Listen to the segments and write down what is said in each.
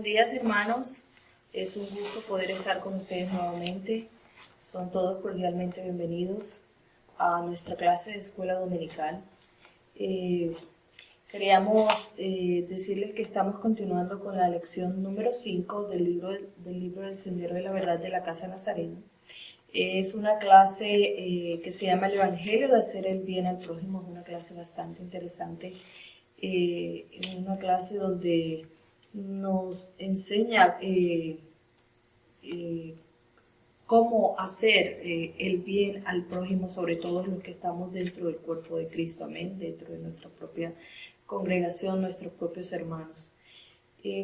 días, hermanos. Es un gusto poder estar con ustedes nuevamente. Son todos cordialmente bienvenidos a nuestra clase de escuela dominical. Queríamos decirles que estamos continuando con la lección número 5 del libro del Sendero de la Verdad de la Casa Nazarena. Es una clase que se llama el Evangelio de hacer el bien al prójimo. Es una clase bastante interesante. Es una clase donde nos enseña cómo hacer el bien al prójimo, sobre todo los que estamos dentro del cuerpo de Cristo, amén, dentro de nuestra propia congregación, nuestros propios hermanos.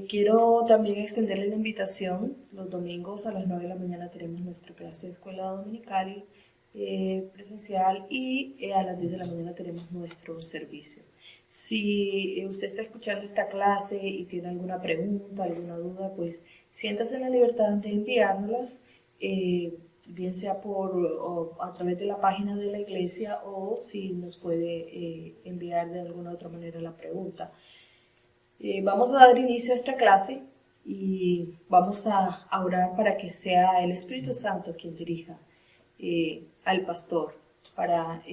Quiero también extenderle la invitación. Los domingos a las 9 de la mañana tenemos nuestra clase de escuela dominical presencial y a las 10 de la mañana tenemos nuestro servicio. Si usted está escuchando esta clase y tiene alguna pregunta, alguna duda, pues siéntase en la libertad de enviárnoslas, bien sea o a través de la página de la iglesia o si nos puede enviar de alguna otra manera la pregunta. Vamos a dar inicio a esta clase y vamos a orar para que sea el Espíritu Santo quien dirija al pastor para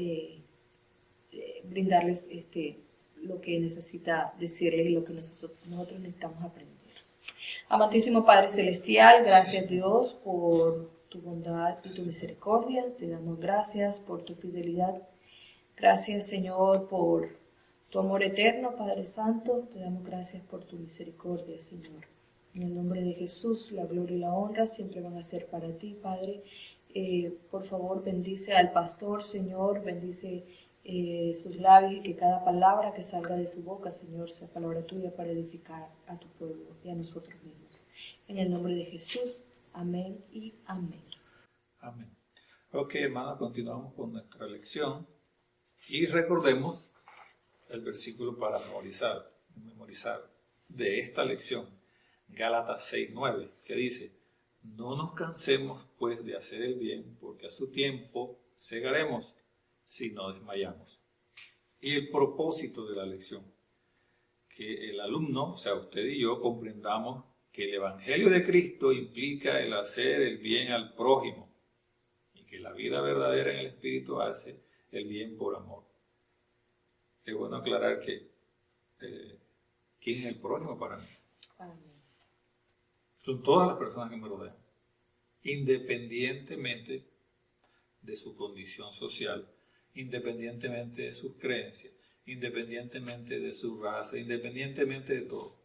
brindarles lo que necesita decirles y lo que nosotros necesitamos aprender. Amantísimo Padre Celestial, gracias Dios por tu bondad y tu misericordia. Te damos gracias por tu fidelidad. Gracias Señor por tu amor eterno, Padre Santo. Te damos gracias por tu misericordia, Señor. En el nombre de Jesús, la gloria y la honra siempre van a ser para ti, Padre. Por favor, bendice al pastor, Señor. Bendice sus labios y que cada palabra que salga de su boca, Señor, sea palabra tuya para edificar a tu pueblo y a nosotros mismos. En el nombre de Jesús, amén y amén. Amén. Ok, hermanos, continuamos con nuestra lección y recordemos el versículo para memorizar de esta lección, Gálatas 6:9, que dice: no nos cansemos pues de hacer el bien, porque a su tiempo segaremos si no desmayamos. Y el propósito de la lección, que el alumno, o sea, usted y yo, comprendamos que el Evangelio de Cristo implica el hacer el bien al prójimo y que la vida verdadera en el Espíritu hace el bien por amor. Es bueno aclarar que ¿quién es el prójimo para mí? Son todas las personas que me rodean, independientemente de su condición social, independientemente de sus creencias, independientemente de su raza, independientemente de todo.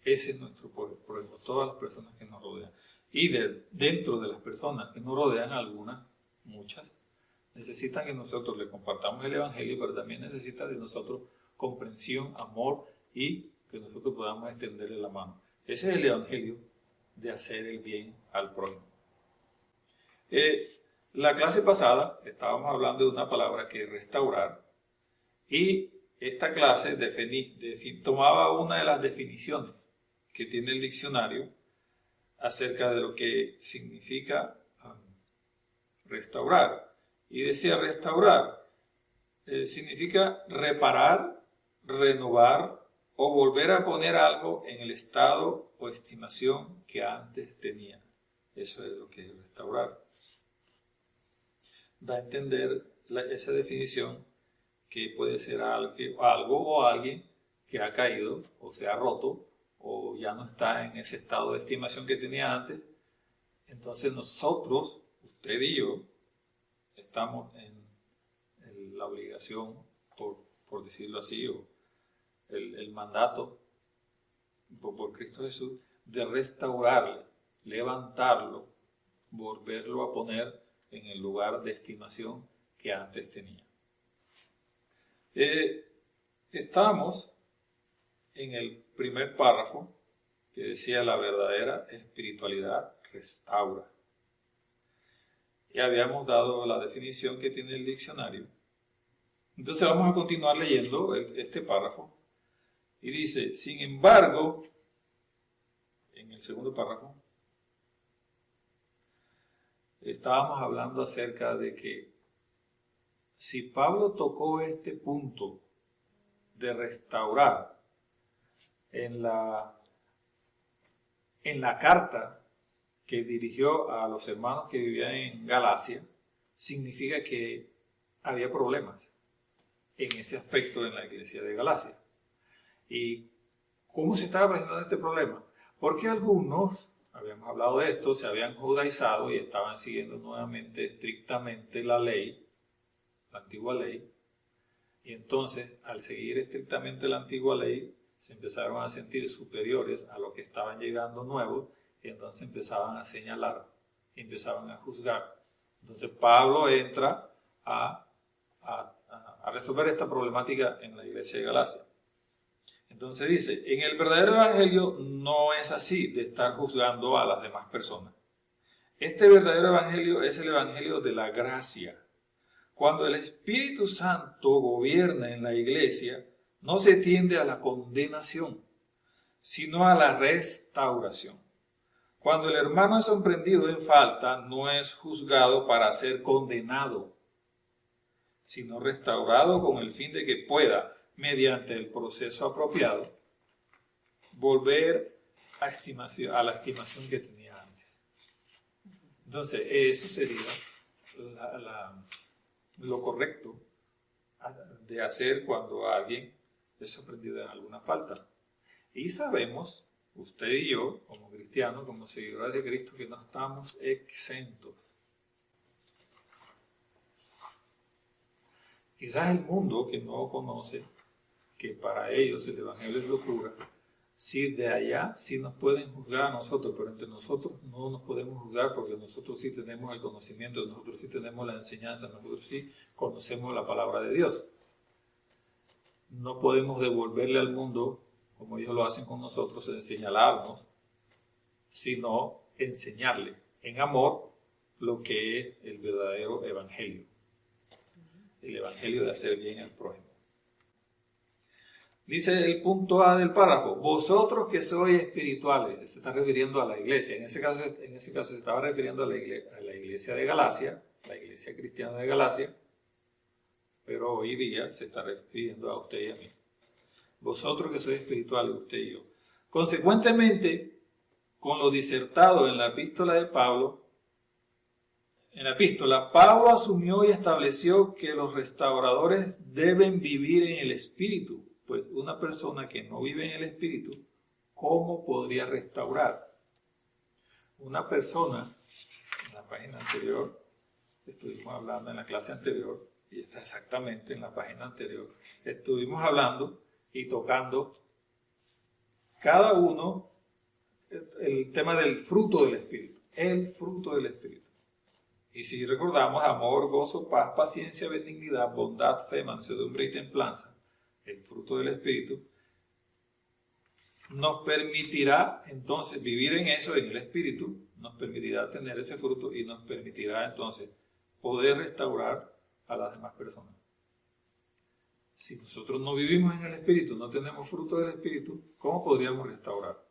Ese es nuestro prójimo, todas las personas que nos rodean. Y dentro de las personas que nos rodean, algunas, muchas, necesitan que nosotros le compartamos el Evangelio, pero también necesitan de nosotros comprensión, amor y que nosotros podamos extenderle la mano. Ese es el Evangelio de hacer el bien al prójimo. La clase pasada estábamos hablando de una palabra que es restaurar, y esta clase tomaba una de las definiciones que tiene el diccionario acerca de lo que significa restaurar. Y decía restaurar significa reparar, renovar o volver a poner algo en el estado o estimación que antes tenía. Eso es lo que es restaurar. Da a entender esa definición que puede ser algo o alguien que ha caído o se ha roto o ya no está en ese estado de estimación que tenía antes. Entonces nosotros, usted y yo, estamos en la obligación, por decirlo así, o el mandato por Cristo Jesús, de restaurarle, levantarlo, volverlo a poner en el lugar de estimación que antes tenía. Estamos en el primer párrafo que decía: la verdadera espiritualidad restaura. Y habíamos dado la definición que tiene el diccionario. Entonces vamos a continuar leyendo este párrafo. Y dice: sin embargo, en el segundo párrafo, estábamos hablando acerca de que si Pablo tocó este punto de restaurar en la carta que dirigió a los hermanos que vivían en Galacia, significa que había problemas en ese aspecto en la iglesia de Galacia. ¿Y cómo se estaba presentando este problema? Porque algunos, habíamos hablado de esto, se habían judaizado y estaban siguiendo nuevamente estrictamente la ley, la antigua ley, y entonces al seguir estrictamente la antigua ley se empezaron a sentir superiores a los que estaban llegando nuevos, y entonces empezaban a señalar, empezaban a juzgar. Entonces Pablo entra a resolver esta problemática en la iglesia de Galacia. Entonces dice, en el verdadero evangelio no es así de estar juzgando a las demás personas. Este verdadero evangelio es el evangelio de la gracia. Cuando el Espíritu Santo gobierna en la iglesia, no se tiende a la condenación, sino a la restauración. Cuando el hermano es sorprendido en falta, no es juzgado para ser condenado, sino restaurado con el fin de que pueda, mediante el proceso apropiado, volver a la estimación que tenía antes. Entonces, eso sería lo correcto de hacer cuando alguien es sorprendido en alguna falta. Y sabemos, usted y yo, como cristianos, como seguidores de Cristo, que no estamos exentos. Quizás el mundo que no conoce, que para ellos el evangelio es locura, si de allá sí nos pueden juzgar a nosotros, pero entre nosotros no nos podemos juzgar porque nosotros sí tenemos el conocimiento, nosotros sí tenemos la enseñanza, nosotros sí conocemos la palabra de Dios. No podemos devolverle al mundo, como ellos lo hacen con nosotros, en señalarnos, sino enseñarle en amor lo que es el verdadero evangelio. El evangelio de hacer bien al prójimo. Dice el punto A del párrafo, vosotros que sois espirituales, se está refiriendo a la iglesia, en ese caso se estaba refiriendo a la iglesia de Galacia, la iglesia cristiana de Galacia, pero hoy día se está refiriendo a usted y a mí. Vosotros que sois espirituales, usted y yo. Consecuentemente, con lo disertado en la epístola de Pablo, Pablo asumió y estableció que los restauradores deben vivir en el Espíritu. Pues una persona que no vive en el Espíritu, ¿cómo podría restaurar? Una persona, en la página anterior, estuvimos hablando en la clase anterior, y está exactamente en la página anterior, estuvimos hablando y tocando cada uno el tema del fruto del Espíritu, el fruto del Espíritu. Y si recordamos, amor, gozo, paz, paciencia, benignidad, bondad, fe, mansedumbre y templanza, el fruto del Espíritu, nos permitirá entonces vivir en eso, en el Espíritu, nos permitirá tener ese fruto y nos permitirá entonces poder restaurar a las demás personas. Si nosotros no vivimos en el Espíritu, no tenemos fruto del Espíritu, ¿cómo podríamos restaurar?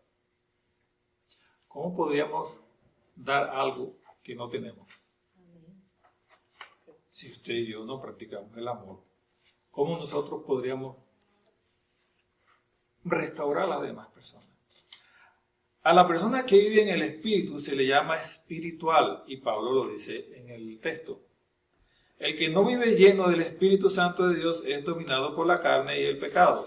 ¿Cómo podríamos dar algo que no tenemos? Si usted y yo no practicamos el amor, ¿cómo nosotros podríamos restaurar a las demás personas? A la persona que vive en el Espíritu se le llama espiritual, y Pablo lo dice en el texto. El que no vive lleno del Espíritu Santo de Dios es dominado por la carne y el pecado.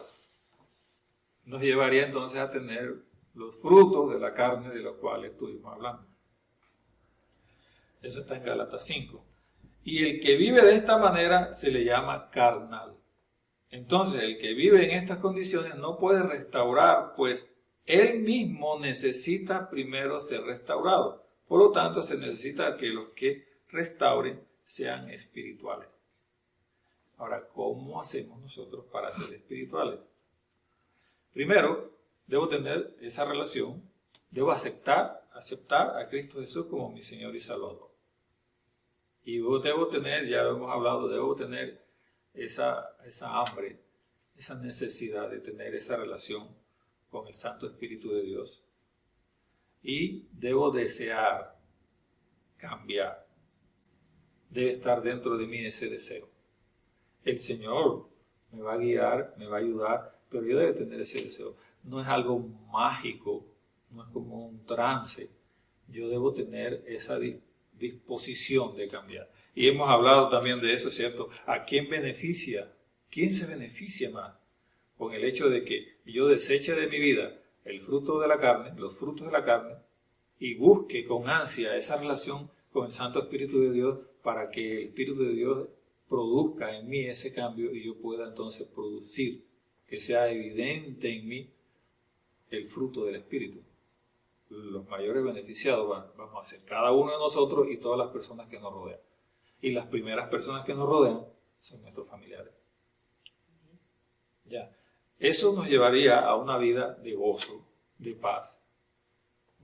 Nos llevaría entonces a tener los frutos de la carne de los cuales estuvimos hablando. Eso está en Gálatas 5. Y el que vive de esta manera se le llama carnal. Entonces, el que vive en estas condiciones no puede restaurar, pues él mismo necesita primero ser restaurado. Por lo tanto, se necesita que los que restauren sean espirituales. Ahora, ¿cómo hacemos nosotros para ser espirituales? Primero, debo tener esa relación, debo aceptar a Cristo Jesús como mi Señor y Salvador. Y debo tener, ya lo hemos hablado, debo tener esa hambre, esa necesidad de tener esa relación con el Santo Espíritu de Dios. Y debo desear cambiar. Debe estar dentro de mí ese deseo. El Señor me va a guiar, me va a ayudar, pero yo debo tener ese deseo. no es algo mágico, no es como un trance. Yo debo tener esa disposición de cambiar. Y hemos hablado también de eso, ¿cierto? ¿A quién beneficia? ¿Quién se beneficia más con el hecho de que yo deseche de mi vida el fruto de la carne, los frutos de la carne, y busque con ansia esa relación con el Santo Espíritu de Dios para que el Espíritu de Dios produzca en mí ese cambio y yo pueda entonces producir, que sea evidente en mí el fruto del Espíritu? Los mayores beneficiados vamos a ser cada uno de nosotros y todas las personas que nos rodean. Y las primeras personas que nos rodean son nuestros familiares. Ya. Eso nos llevaría a una vida de gozo, de paz,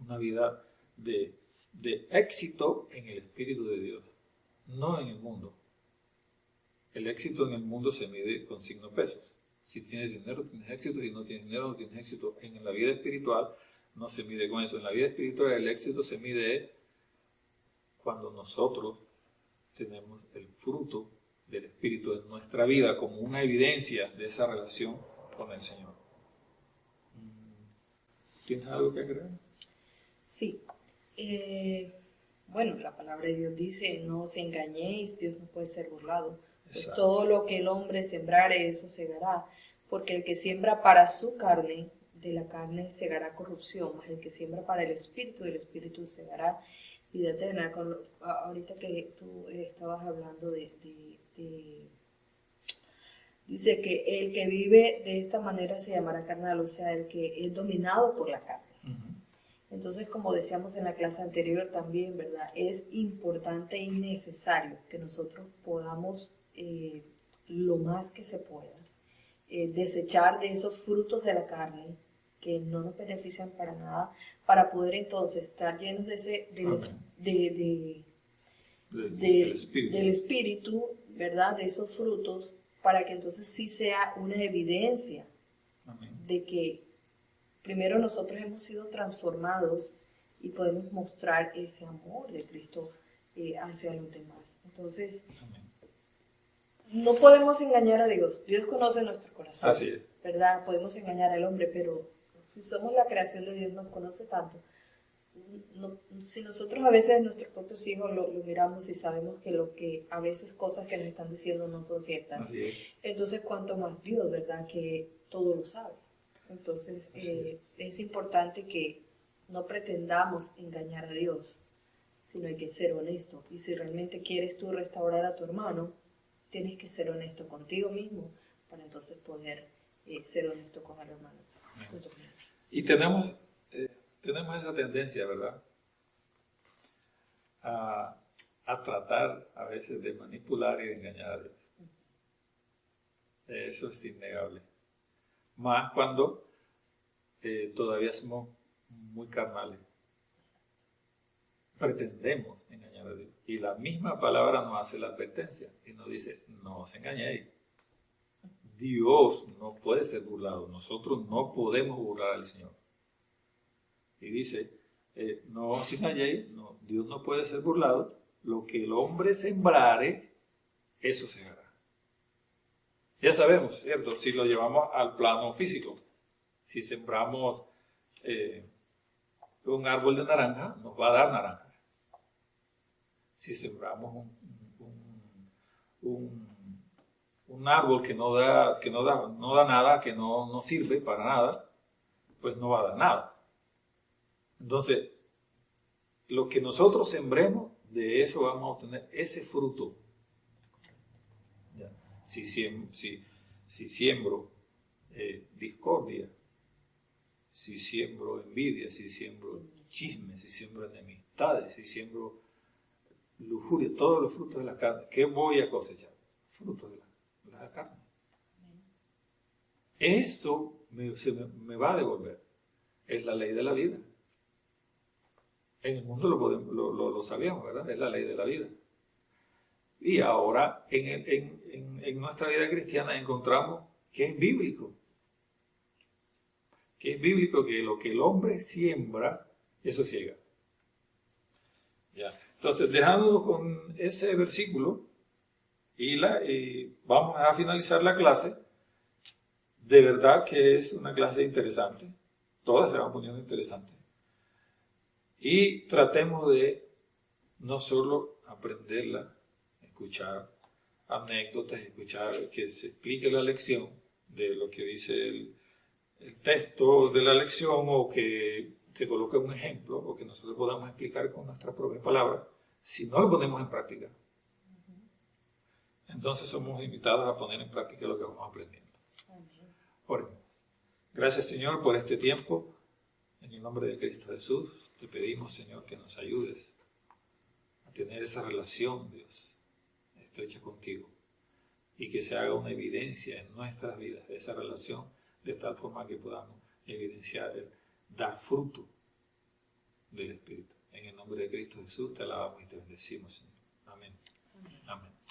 una vida de éxito en el Espíritu de Dios, no en el mundo. El éxito en el mundo se mide con signo pesos. Si tienes dinero, tienes éxito. Si no tienes dinero, no tienes éxito. En la vida espiritual no se mide con eso. En la vida espiritual el éxito se mide cuando nosotros tenemos el fruto del Espíritu en nuestra vida como una evidencia de esa relación con el Señor. ¿Tienes algo que agregar? Sí. Bueno, la palabra de Dios dice, no os engañéis, Dios no puede ser burlado. Pues todo lo que el hombre sembrare, eso segará. Porque el que siembra para su carne, de la carne segará corrupción, mas el que siembra para el Espíritu, del Espíritu segará vida eterna. Ahorita que tú estabas hablando dice que el que vive de esta manera se llamará carnal, o sea, el que es dominado por la carne. Entonces, como decíamos en la clase anterior también, ¿verdad? Es importante y necesario que nosotros podamos, lo más que se pueda, desechar de esos frutos de la carne que no nos benefician para nada, para poder entonces estar llenos del Espíritu, ¿verdad? De esos frutos, para que entonces sí sea una evidencia de que primero nosotros hemos sido transformados y podemos mostrar ese amor de Cristo hacia los demás. Entonces, no podemos engañar a Dios. Dios conoce nuestro corazón. Así es. ¿Verdad? Podemos engañar al hombre, pero si somos la creación de Dios, nos conoce tanto. Si nosotros a veces nuestros propios hijos lo miramos y sabemos que lo que a veces cosas que nos están diciendo no son ciertas, entonces cuánto más Dios, ¿verdad? Que todo lo sabe. Entonces es importante que no pretendamos engañar a Dios, sino hay que ser honesto. Y si realmente quieres tú restaurar a tu hermano, tienes que ser honesto contigo mismo para entonces poder ser honesto con el hermano. Y tenemos esa tendencia, ¿verdad? A tratar a veces de manipular y de engañar a Dios. Eso es innegable. Más cuando todavía somos muy carnales. Pretendemos engañar a Dios. Y la misma palabra nos hace la advertencia y nos dice, no os engañéis. Dios no puede ser burlado. Nosotros no podemos burlar al Señor. Y dice, no os engañéis, Dios no puede ser burlado. Lo que el hombre sembrare, eso segará. Ya sabemos, ¿cierto? Si lo llevamos al plano físico, si sembramos un árbol de naranja, nos va a dar naranjas. Si sembramos un árbol que no da nada, que no sirve para nada, pues no va a dar nada. Entonces, lo que nosotros sembremos, de eso vamos a obtener ese fruto. ¿Ya? Si siembro discordia, si siembro envidia, si siembro chismes, si siembro enemistades, si siembro lujuria, todos los frutos de la carne, ¿qué voy a cosechar? Frutos de la carne. Eso me va a devolver. Es la ley de la vida. En el mundo lo sabíamos, ¿verdad? Es la ley de la vida. Y ahora en nuestra vida cristiana encontramos que es bíblico. Que es bíblico que lo que el hombre siembra, eso ciega. Ya. Entonces, dejándonos con ese versículo, y vamos a finalizar la clase De verdad que es una clase interesante. Todas se van poniendo interesantes. Y tratemos de no solo aprenderla, escuchar anécdotas, escuchar que se explique la lección de lo que dice el texto de la lección, o que se coloque un ejemplo, o que nosotros podamos explicar con nuestras propias palabras, si no lo ponemos en práctica. Entonces somos invitados a poner en práctica lo que vamos aprendiendo. Oremos. Gracias, Señor, por este tiempo. En el nombre de Cristo Jesús, te pedimos, Señor, que nos ayudes a tener esa relación, Dios, estrecha contigo, y que se haga una evidencia en nuestras vidas de esa relación, de tal forma que podamos evidenciar el dar fruto del Espíritu. En el nombre de Cristo Jesús te alabamos y te bendecimos, Señor. Amén. Amén.